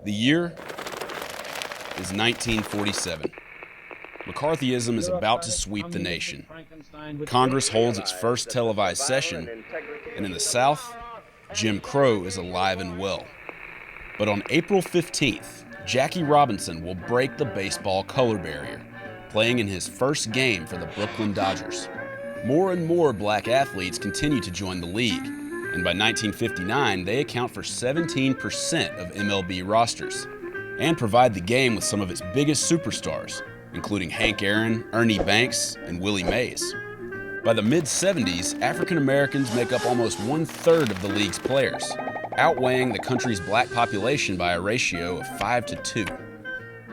The year is 1947. McCarthyism is about to sweep the nation. Congress holds its first televised session, and in the South, Jim Crow is alive and well. But on April 15th, Jackie Robinson will break the baseball color barrier, playing in his first game for the Brooklyn Dodgers. More and more black athletes continue to join the league, and by 1959, they account for 17% of MLB rosters and provide the game with some of its biggest superstars, including Hank Aaron, Ernie Banks, and Willie Mays. By the mid-70s, African Americans make up almost 1/3 of the league's players, outweighing the country's black population by a ratio of 5 to 2.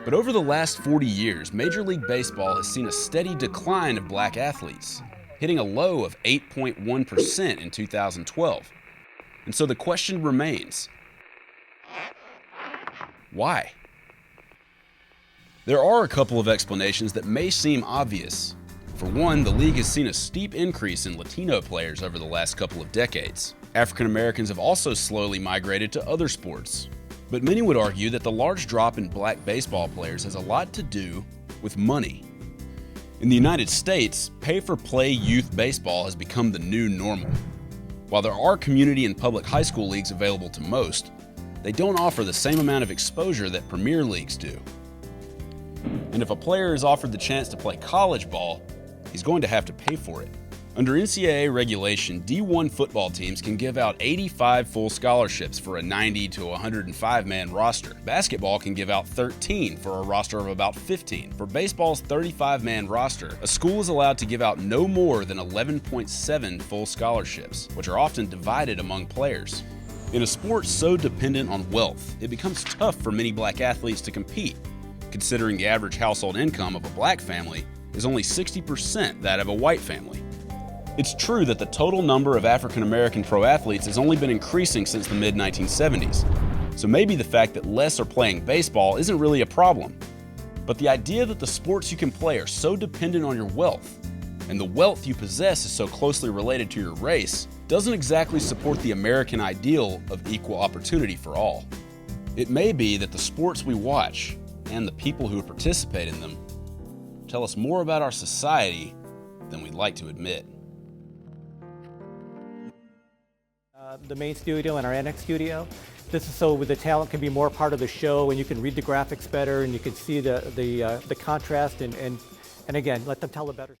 But over the last 40 years, Major League Baseball has seen a steady decline of black athletes, hitting a low of 8.1% in 2012. And so the question remains, why? There are a couple of explanations that may seem obvious. For one, the league has seen a steep increase in Latino players over the last couple of decades. African Americans have also slowly migrated to other sports. But many would argue that the large drop in black baseball players has a lot to do with money. In the United States, pay-for-play youth baseball has become the new normal. While there are community and public high school leagues available to most, they don't offer the same amount of exposure that premier leagues do. And if a player is offered the chance to play college ball, he's going to have to pay for it. Under NCAA regulation, D1 football teams can give out 85 full scholarships for a 90 to 105-man roster. Basketball can give out 13 for a roster of about 15. For baseball's 35-man roster, a school is allowed to give out no more than 11.7 full scholarships, which are often divided among players. In a sport so dependent on wealth, it becomes tough for many black athletes to compete, considering the average household income of a black family is only 60% that of a white family. It's true that the total number of African American pro athletes has only been increasing since the mid-1970s, so maybe the fact that less are playing baseball isn't really a problem. But the idea that the sports you can play are so dependent on your wealth, and the wealth you possess is so closely related to your race, doesn't exactly support the American ideal of equal opportunity for all. It may be that the sports we watch, and the people who participate in them, tell us more about our society than we'd like to admit. The main studio and our annex studio. This is so the talent can be more part of the show, and you can read the graphics better, and you can see the contrast, and again, let them tell a better